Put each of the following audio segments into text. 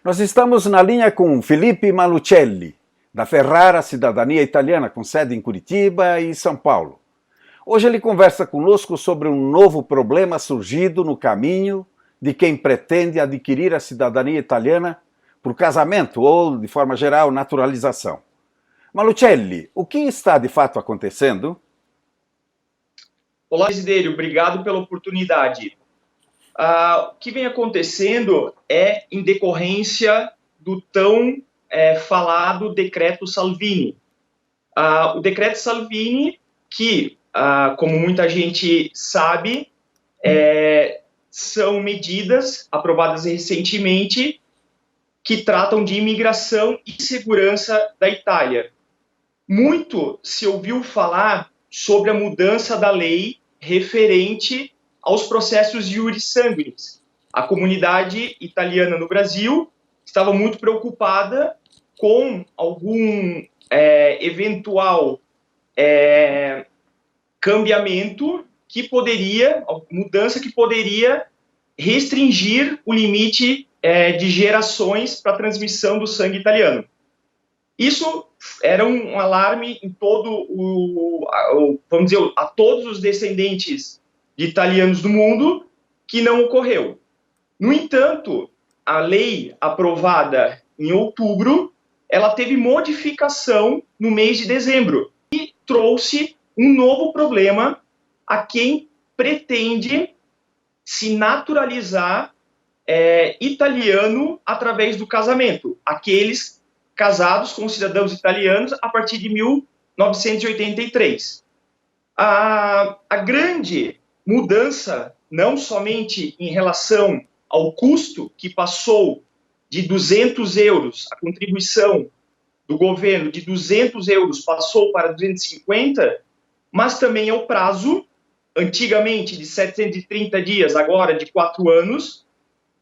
Nós estamos na linha com Felipe Malucelli, da Ferrara Cidadania Italiana, com sede em Curitiba e São Paulo. Hoje ele conversa conosco sobre um novo problema surgido no caminho de quem pretende adquirir a cidadania italiana por casamento ou, de forma geral, naturalização. Malucelli, o que está de fato acontecendo? Olá, Desidério, obrigado pela oportunidade. O que vem acontecendo é em decorrência do tão falado decreto Salvini. O decreto Salvini, que, como muita gente sabe, são medidas aprovadas recentemente que tratam de imigração e segurança da Itália. Muito se ouviu falar sobre a mudança da lei referente aos processos iuris sanguinis. A comunidade italiana no Brasil estava muito preocupada com algum eventual cambiamento que poderia, mudança que poderia restringir o limite de gerações para a transmissão do sangue italiano. Isso era um alarme em todo vamos dizer, a todos os descendentes de italianos do mundo, que não ocorreu. No entanto, a lei aprovada em outubro, ela teve modificação no mês de dezembro e trouxe um novo problema a quem pretende se naturalizar italiano através do casamento, aqueles casados com cidadãos italianos a partir de 1983. A grande mudança, não somente em relação ao custo, que passou de 200 euros, a contribuição do governo de 200 euros passou para 250, mas também ao prazo, antigamente de 730 dias, agora de 4 anos.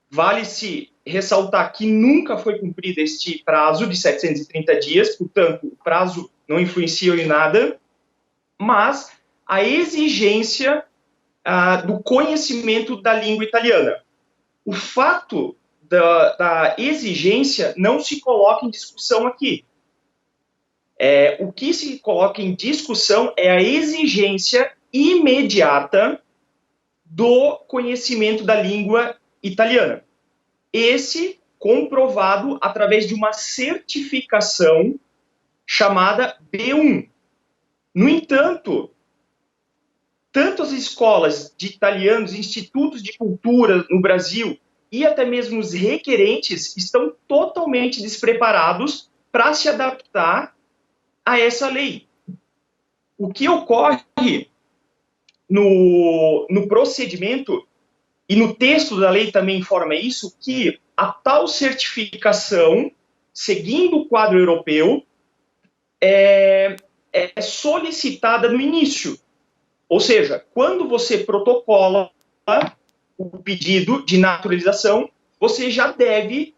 Vale-se ressaltar que nunca foi cumprido este prazo de 730 dias, portanto, o prazo não influencia em nada, mas a exigência do conhecimento da língua italiana. O fato da exigência não se coloca em discussão aqui. O que se coloca em discussão é a exigência imediata do conhecimento da língua italiana. Esse comprovado através de uma certificação chamada B1. No entanto, tanto as escolas de italianos, institutos de cultura no Brasil e até mesmo os requerentes estão totalmente despreparados para se adaptar a essa lei. O que ocorre no procedimento, e no texto da lei também informa isso, que a tal certificação, seguindo o quadro europeu, é solicitada no início. Ou seja, quando você protocola o pedido de naturalização, você já deve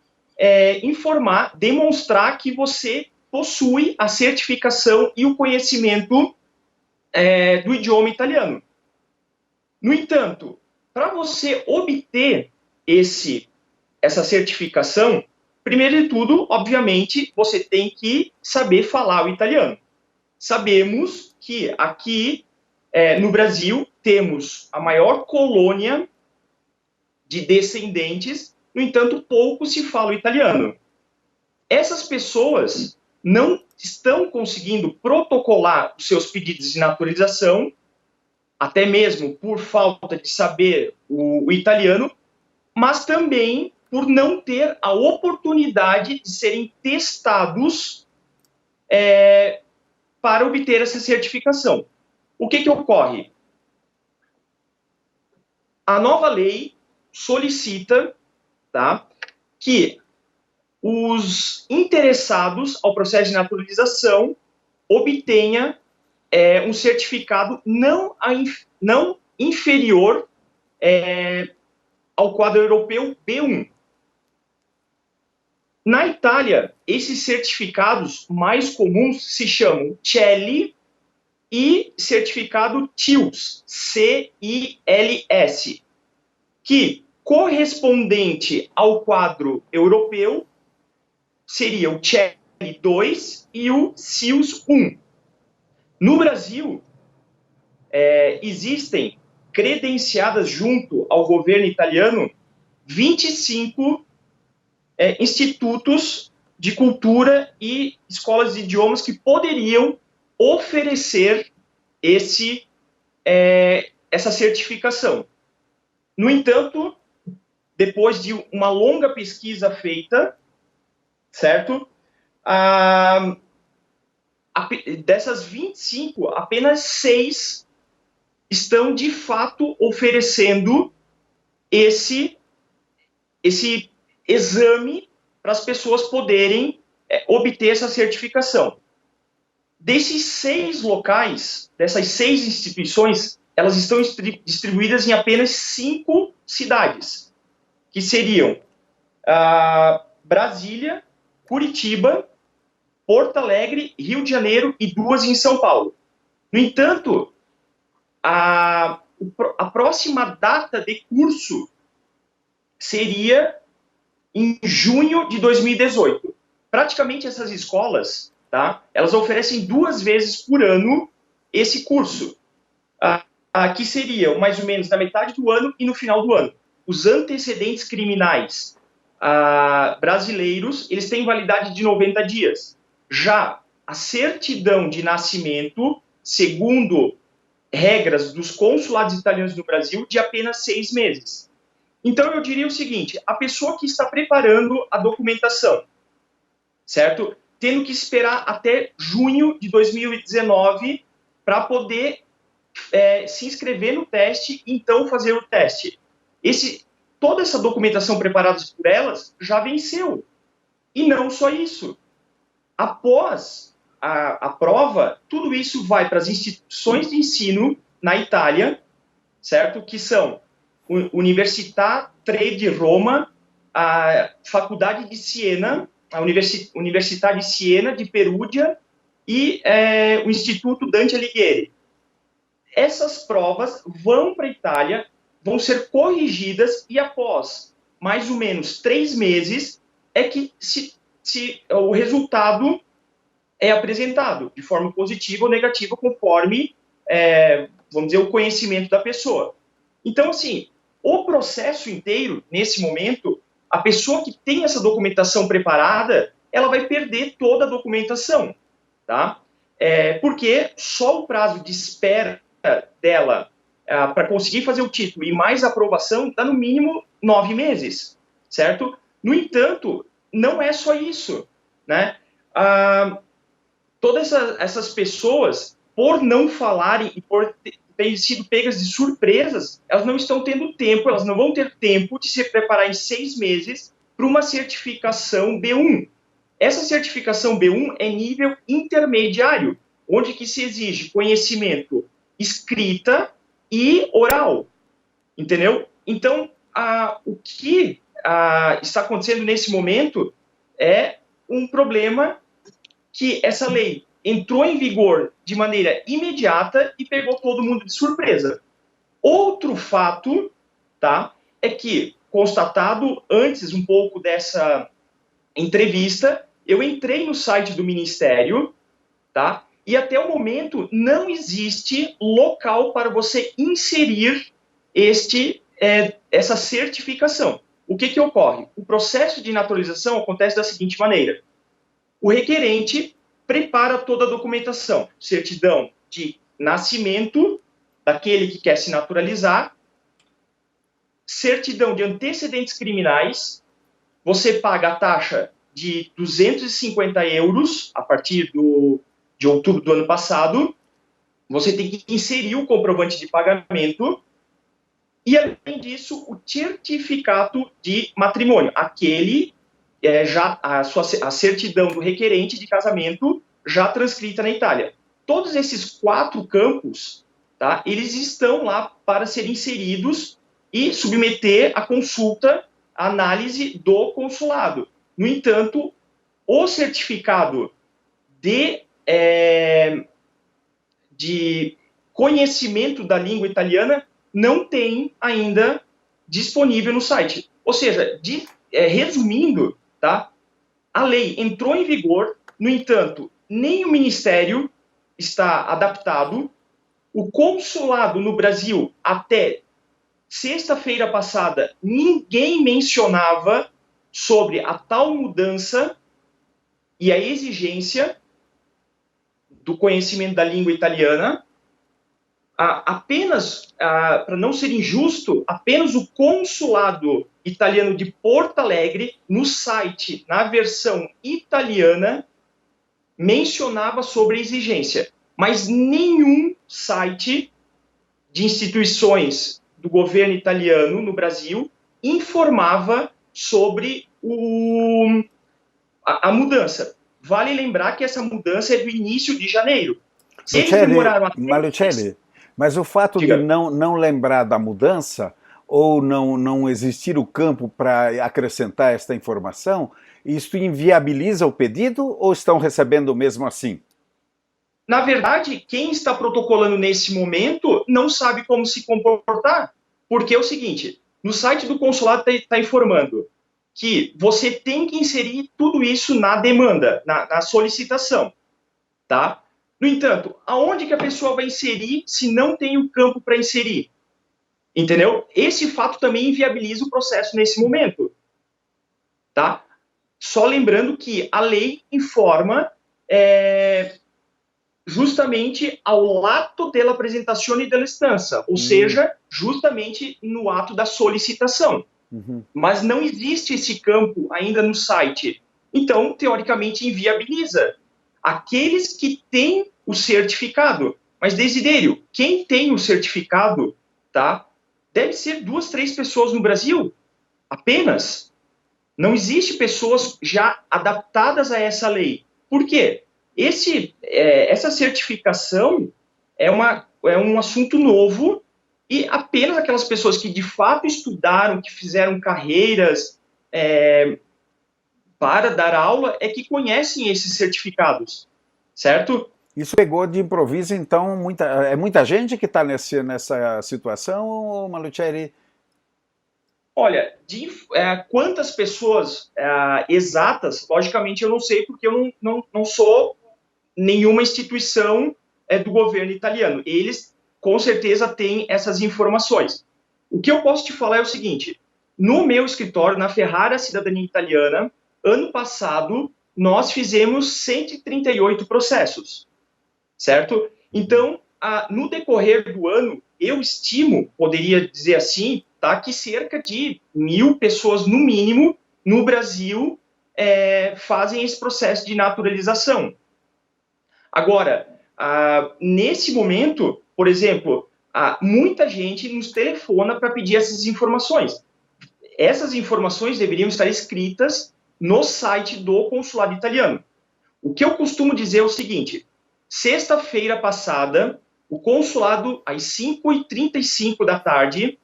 informar, demonstrar que você possui a certificação e o conhecimento do idioma italiano. No entanto, para você obter essa certificação, primeiro de tudo, obviamente, você tem que saber falar o italiano. Sabemos que aqui no Brasil temos a maior colônia de descendentes, no entanto, pouco se fala o italiano. Essas pessoas não estão conseguindo protocolar os seus pedidos de naturalização, até mesmo por falta de saber o italiano, mas também por não ter a oportunidade de serem testados para obter essa certificação. O que ocorre? A nova lei solicita, que os interessados ao processo de naturalização obtenham um certificado não inferior ao quadro europeu B1. Na Itália, esses certificados mais comuns se chamam CELI e certificado TILS, CILS, que, correspondente ao quadro europeu, seria o CEL 2 e o SIUS 1. No Brasil, existem credenciadas junto ao governo italiano 25 institutos de cultura e escolas de idiomas que poderiam oferecer essa certificação. No entanto, depois de uma longa pesquisa feita, certo? Dessas 25, apenas 6 estão, de fato, oferecendo esse exame para as pessoas poderem obter essa certificação. Desses 6 locais, dessas 6 instituições, elas estão distribuídas em apenas 5 cidades, que seriam Brasília, Curitiba, Porto Alegre, Rio de Janeiro e 2 em São Paulo. No entanto, a próxima data de curso seria em junho de 2018. Praticamente essas escolas, tá, elas oferecem 2 vezes por ano esse curso, que seria mais ou menos na metade do ano e no final do ano. Os antecedentes criminais brasileiros, eles têm validade de 90 dias. Já a certidão de nascimento, segundo regras dos consulados italianos no Brasil, de apenas 6 meses. Então, eu diria o seguinte, a pessoa que está preparando a documentação, certo? Tendo que esperar até junho de 2019 para poder se inscrever no teste e então fazer o teste. Toda essa documentação preparada por elas já venceu. E não só isso. Após a prova, tudo isso vai para as instituições de ensino na Itália, certo? Que são Università 3 de Roma, a Faculdade de Siena, a Università di Siena, de Perugia e o Instituto Dante Alighieri. Essas provas vão para a Itália, vão ser corrigidas e após mais ou menos 3 meses é que o resultado é apresentado de forma positiva ou negativa conforme, vamos dizer, o conhecimento da pessoa. Então, assim, o processo inteiro, nesse momento, a pessoa que tem essa documentação preparada, ela vai perder toda a documentação, tá? Porque só o prazo de espera dela para conseguir fazer o título e mais aprovação dá no mínimo 9 meses, certo? No entanto, não é só isso, né? Todas essas pessoas, por não falarem e por terem sido pegas de surpresas, elas não estão tendo tempo, elas não vão ter tempo de se preparar em 6 meses para uma certificação B1. Essa certificação B1 é nível intermediário, onde que se exige conhecimento escrita e oral, entendeu? Então, o que está acontecendo nesse momento é um problema que essa lei entrou em vigor de maneira imediata e pegou todo mundo de surpresa. Outro fato, tá, é que, constatado antes um pouco dessa entrevista, eu entrei no site do Ministério, tá, e até o momento não existe local para você inserir essa certificação. O que ocorre? O processo de naturalização acontece da seguinte maneira. O requerente prepara toda a documentação, certidão de nascimento daquele que quer se naturalizar, certidão de antecedentes criminais, você paga a taxa de 250 euros a partir de outubro do ano passado, você tem que inserir o comprovante de pagamento e, além disso, o certificado de matrimônio, aquele a certidão do requerente de casamento já transcrita na Itália. Todos esses 4 campos, tá, eles estão lá para serem inseridos e submeter a consulta, a análise do consulado. No entanto, o certificado de conhecimento da língua italiana não tem ainda disponível no site. Ou seja, resumindo, tá? A lei entrou em vigor, no entanto, nem o Ministério está adaptado, o consulado no Brasil, até sexta-feira passada, ninguém mencionava sobre a tal mudança e a exigência do conhecimento da língua italiana. Apenas, para não ser injusto, apenas o consulado italiano de Porto Alegre, no site, na versão italiana, mencionava sobre a exigência, mas nenhum site de instituições do governo italiano no Brasil informava sobre a mudança. Vale lembrar que essa mudança é do início de janeiro. Se eles demoraram Malucelli, mas o fato de não lembrar da mudança ou não existir o campo para acrescentar esta informação, isso inviabiliza o pedido ou estão recebendo mesmo assim? Na verdade, quem está protocolando nesse momento não sabe como se comportar, porque é o seguinte, no site do consulado está informando que você tem que inserir tudo isso na demanda, na solicitação, tá? No entanto, aonde que a pessoa vai inserir se não tem o campo para inserir? Entendeu? Esse fato também inviabiliza o processo nesse momento, tá? Só lembrando que a lei informa justamente ao ato della apresentazione dell'istanza, ou seja, justamente no ato da solicitação. Mas não existe esse campo ainda no site. Então, teoricamente, inviabiliza aqueles que têm o certificado. Mas, Desidério, quem tem o certificado, tá, deve ser 2, 3 pessoas no Brasil, apenas. Não existe pessoas já adaptadas a essa lei. Por quê? Essa certificação é um assunto novo e apenas aquelas pessoas que de fato estudaram, que fizeram carreiras para dar aula, é que conhecem esses certificados, certo? Isso pegou de improviso, então, muita gente que está nessa situação, Malucelli? Olha, quantas pessoas exatas, logicamente eu não sei, porque eu não sou nenhuma instituição do governo italiano. Eles, com certeza, têm essas informações. O que eu posso te falar é o seguinte, no meu escritório, na Ferrara Cidadania Italiana, ano passado, nós fizemos 138 processos, certo? Então, no decorrer do ano, eu estimo, poderia dizer assim, tá, que cerca de 1.000 pessoas, no mínimo, no Brasil, fazem esse processo de naturalização. Agora, nesse momento, por exemplo, muita gente nos telefona para pedir essas informações. Essas informações deveriam estar escritas no site do consulado italiano. O que eu costumo dizer é o seguinte, sexta-feira passada, o consulado, às 5h35 da tarde,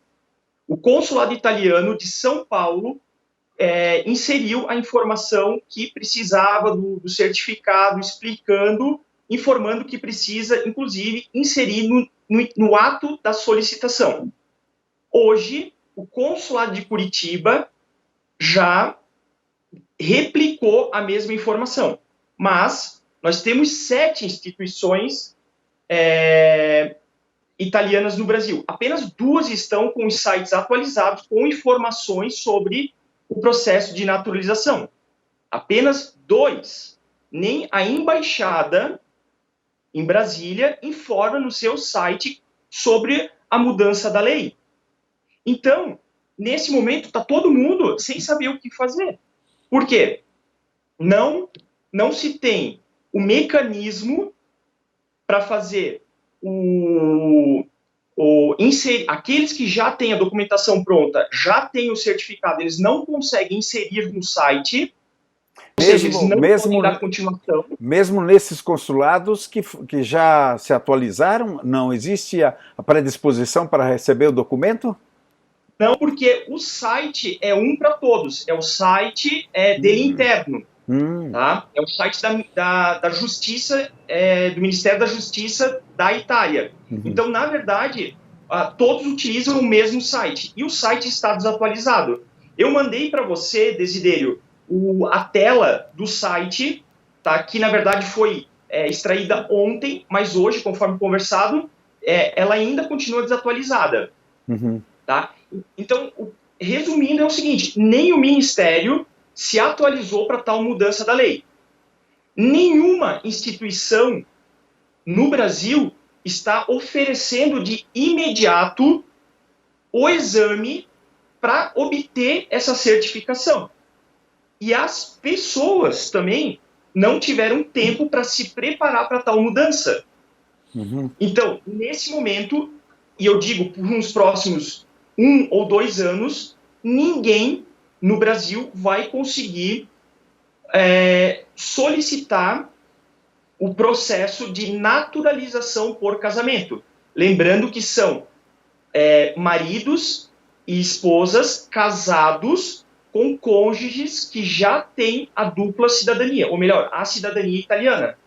o consulado italiano de São Paulo inseriu a informação que precisava do certificado, informando que precisa, inclusive, inserir no ato da solicitação. Hoje, o consulado de Curitiba já replicou a mesma informação, mas nós temos 7 instituições italianas no Brasil. Apenas 2 estão com os sites atualizados com informações sobre o processo de naturalização. Apenas 2. Nem a embaixada em Brasília informa no seu site sobre a mudança da lei. Então, nesse momento, está todo mundo sem saber o que fazer. Por quê? Não se tem o mecanismo para fazer aqueles que já têm a documentação pronta, já têm o certificado, eles não conseguem inserir no site, ou seja, eles não podem dar continuação. Mesmo nesses consulados que já se atualizaram, não existe a predisposição para receber o documento? Não, porque o site é um para todos, é o site dele interno. Tá? É o site da Justiça, do Ministério da Justiça da Itália. Então, na verdade, todos utilizam o mesmo site. E o site está desatualizado. Eu mandei para você, Desidério, a tela do site, tá? Que na verdade foi extraída ontem, mas hoje, conforme conversado, ela ainda continua desatualizada. Uhum. Tá? Então, resumindo, é o seguinte: nem o Ministério se atualizou para tal mudança da lei. Nenhuma instituição no Brasil está oferecendo de imediato o exame para obter essa certificação. E as pessoas também não tiveram tempo para se preparar para tal mudança. Uhum. Então, nesse momento, e eu digo por uns próximos 1 ou 2 anos, ninguém no Brasil vai conseguir solicitar o processo de naturalização por casamento. Lembrando que são maridos e esposas casados com cônjuges que já têm a dupla cidadania, ou melhor, a cidadania italiana.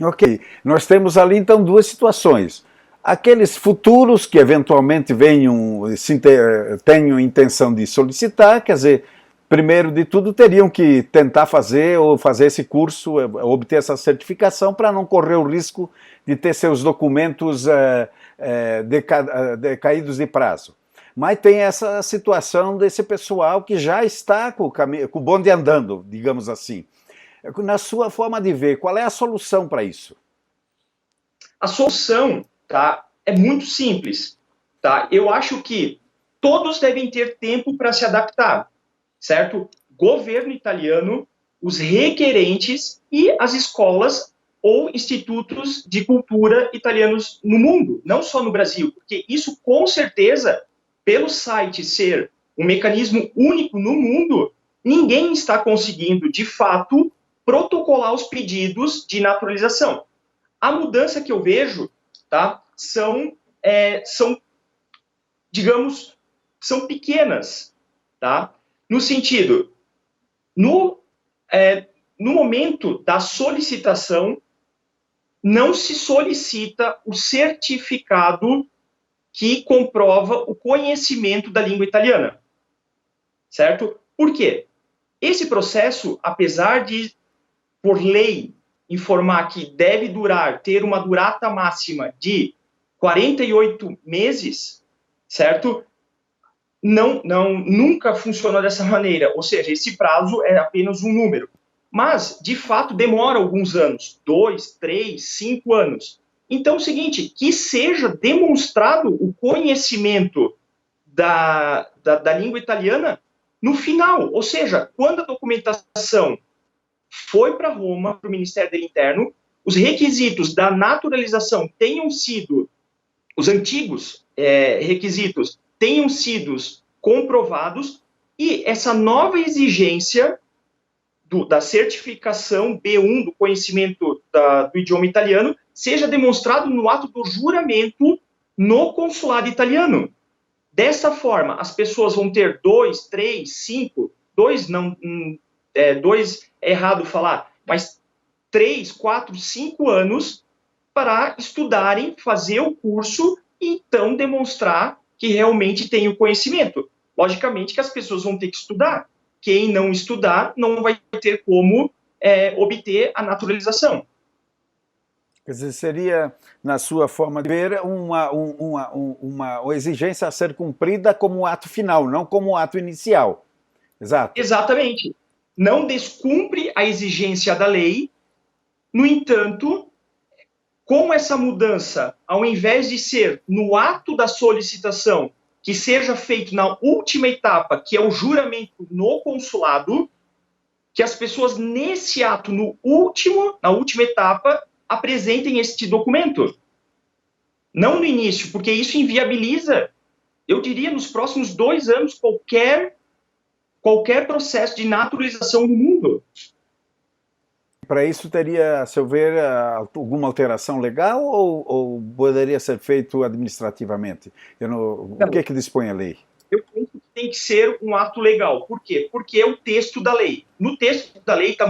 Ok, nós temos ali então duas situações. Aqueles futuros que eventualmente tenham intenção de solicitar, quer dizer, primeiro de tudo teriam que tentar fazer esse curso, obter essa certificação para não correr o risco de ter seus documentos decaídos de prazo. Mas tem essa situação desse pessoal que já está com o bonde andando, digamos assim. Na sua forma de ver, qual é a solução para isso? A solução, tá, é muito simples. Tá? Eu acho que todos devem ter tempo para se adaptar, certo? Governo italiano, os requerentes e as escolas ou institutos de cultura italianos no mundo, não só no Brasil, porque isso com certeza, pelo site ser um mecanismo único no mundo, ninguém está conseguindo, de fato, protocolar os pedidos de naturalização. A mudança que eu vejo, tá, são digamos, são pequenas, tá? No sentido, no momento da solicitação, não se solicita o certificado que comprova o conhecimento da língua italiana, certo? Por quê? Esse processo, apesar de, por lei, informar que deve ter uma durata máxima de 48 meses, certo? Nunca funcionou dessa maneira, ou seja, esse prazo é apenas um número. Mas, de fato, demora alguns anos, 2, 3, 5 anos. Então, é o seguinte, que seja demonstrado o conhecimento da língua italiana no final, ou seja, quando a documentação foi para Roma, para o Ministério do Interno, os requisitos da naturalização tenham sido, os antigos requisitos tenham sido comprovados e essa nova exigência da certificação B1 do conhecimento do idioma italiano seja demonstrado no ato do juramento no consulado italiano. Dessa forma, as pessoas vão ter 2, 3, 5, 2 é errado falar, mas 3, 4, 5 anos para estudarem, fazer o curso e então demonstrar que realmente tem o conhecimento. Logicamente que as pessoas vão ter que estudar. Quem não estudar não vai ter como obter a naturalização. Quer dizer, seria, na sua forma de ver, uma exigência a ser cumprida como ato final, não como ato inicial. Exato. Exatamente. Não descumpre a exigência da lei, no entanto, com essa mudança, ao invés de ser no ato da solicitação, que seja feito na última etapa, que é o juramento no consulado, que as pessoas nesse ato, na última etapa, apresentem este documento. Não no início, porque isso inviabiliza, eu diria, nos próximos 2 anos, qualquer processo de naturalização no mundo. Para isso teria, a seu ver, alguma alteração legal ou poderia ser feito administrativamente? O que dispõe a lei? Eu penso que tem que ser um ato legal. Por quê? Porque é o texto da lei. No texto da lei está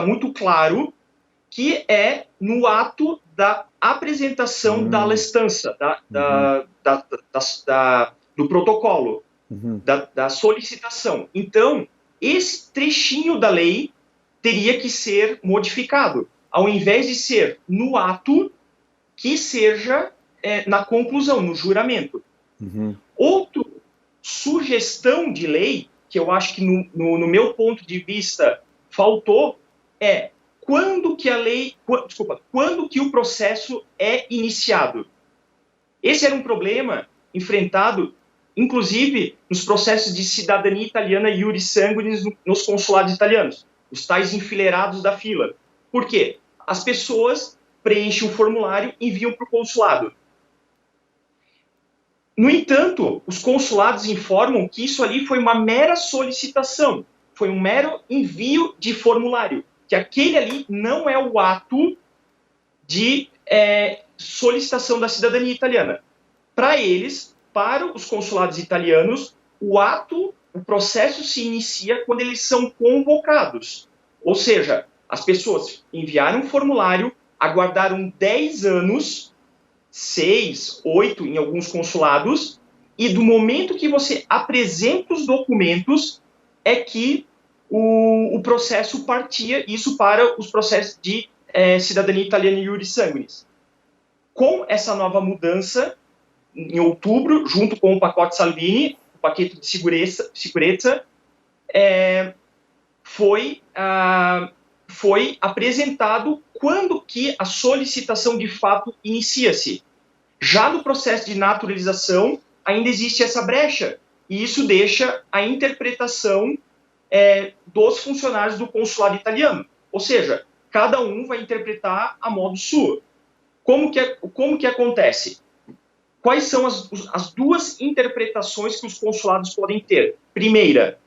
muito claro que é no ato da apresentação da lestança, do protocolo, da solicitação. Então, esse trechinho da lei teria que ser modificado. Ao invés de ser no ato, que seja na conclusão, no juramento. Uhum. Outra sugestão de lei, que eu acho que no meu ponto de vista faltou, é quando que o processo é iniciado. Esse era um problema enfrentado, inclusive, nos processos de cidadania italiana iuris sanguinis nos consulados italianos, os tais enfileirados da fila. Por quê? As pessoas preenchem um formulário e enviam para o consulado. No entanto, os consulados informam que isso ali foi uma mera solicitação, foi um mero envio de formulário, que aquele ali não é o ato de solicitação da cidadania italiana. Para eles, para os consulados italianos, o processo se inicia quando eles são convocados. Ou seja, as pessoas enviaram um formulário, aguardaram 10 anos, 6, 8 em alguns consulados, e do momento que você apresenta os documentos é que o processo partia, isso para os processos de cidadania italiana iuris sanguinis. Com essa nova mudança, em outubro, junto com o pacote Salvini, o paquete de segurança, foi apresentado quando que a solicitação de fato inicia-se. Já no processo de naturalização, ainda existe essa brecha, e isso deixa a interpretação dos funcionários do consulado italiano. Ou seja, cada um vai interpretar a modo sua. Como que acontece? Quais são as duas interpretações que os consulados podem ter? Primeira,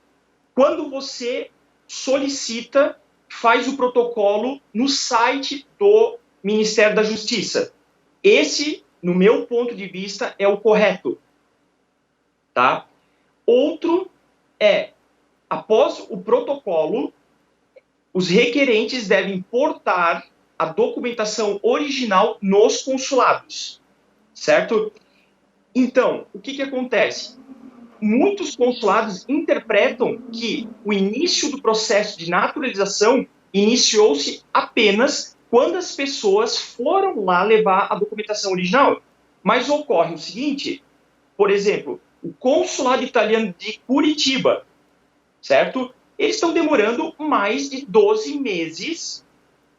quando você solicita, faz o protocolo no site do Ministério da Justiça. Esse, no meu ponto de vista, é o correto. Tá? Outro após o protocolo, os requerentes devem portar a documentação original nos consulados, certo? Então, o que acontece? Muitos consulados interpretam que o início do processo de naturalização iniciou-se apenas quando as pessoas foram lá levar a documentação original. Mas ocorre o seguinte, por exemplo, o consulado italiano de Curitiba, certo? Eles estão demorando mais de 12 meses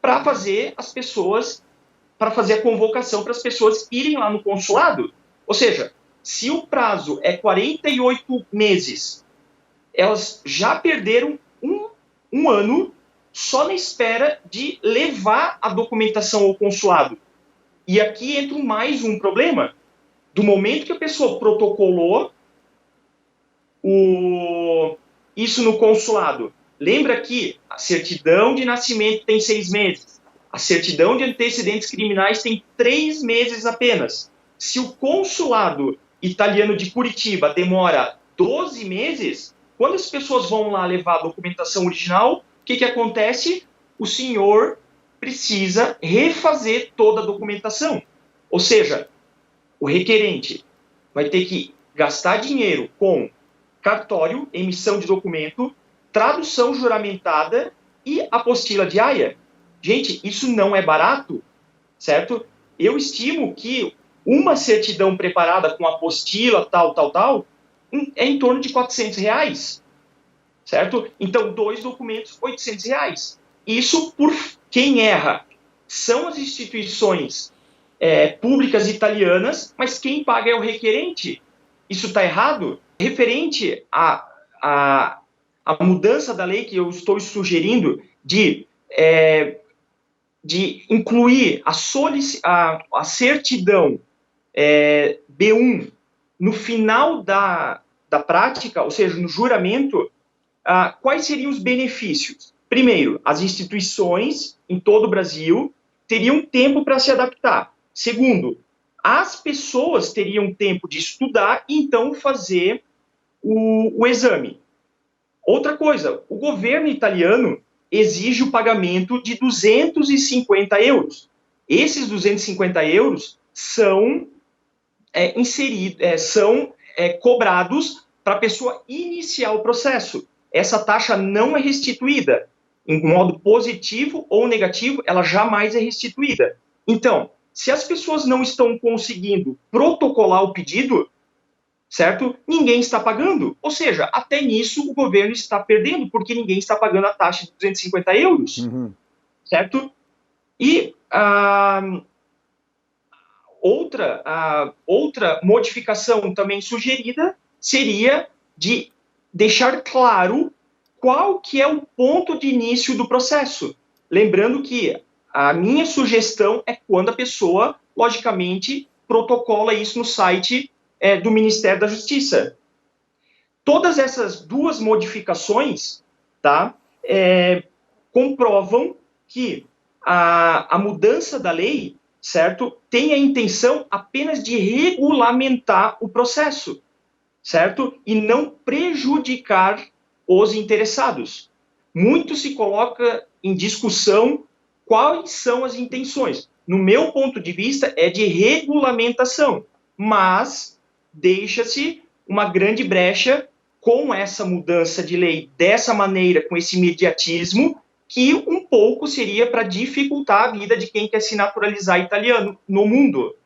para fazer a convocação para as pessoas irem lá no consulado. Ou seja, se o prazo é 48 meses, elas já perderam um ano só na espera de levar a documentação ao consulado. E aqui entra mais um problema. Do momento que a pessoa protocolou isso no consulado, lembra que a certidão de nascimento tem 6 meses, a certidão de antecedentes criminais tem 3 meses apenas. Se o consulado italiano de Curitiba demora 12 meses, quando as pessoas vão lá levar a documentação original, o que acontece? O senhor precisa refazer toda a documentação. Ou seja, o requerente vai ter que gastar dinheiro com cartório, emissão de documento, tradução juramentada e apostila de aia. Gente, isso não é barato, certo? Eu estimo que uma certidão preparada com apostila, tal, é em torno de R$400, certo? Então, 2 documentos, R$800. Isso por quem erra. São as instituições públicas italianas, mas quem paga é o requerente. Isso está errado? Referente à mudança da lei que eu estou sugerindo de incluir a certidão B1 no final da prática, ou seja, no juramento, quais seriam os benefícios? Primeiro, as instituições em todo o Brasil teriam tempo para se adaptar. Segundo, as pessoas teriam tempo de estudar e então fazer o exame. Outra coisa, o governo italiano exige o pagamento de 250 euros. Esses 250 euros são cobrados para a pessoa iniciar o processo. essa taxa não é restituída. Em modo positivo ou negativo, ela jamais é restituída. Então, se as pessoas não estão conseguindo protocolar o pedido, certo? Ninguém está pagando. Ou seja, até nisso o governo está perdendo, porque ninguém está pagando a taxa de 250 euros, certo? E outra modificação também sugerida seria de deixar claro qual que é o ponto de início do processo. Lembrando que a minha sugestão é quando a pessoa, logicamente, protocola isso no site do Ministério da Justiça. Todas essas duas modificações, tá, comprovam que a mudança da lei, certo, tem a intenção apenas de regulamentar o processo, certo, e não prejudicar os interessados. Muito se coloca em discussão quais são as intenções. No meu ponto de vista, é de regulamentação, mas deixa-se uma grande brecha com essa mudança de lei dessa maneira, com esse imediatismo, que um pouco seria para dificultar a vida de quem quer se naturalizar italiano no mundo.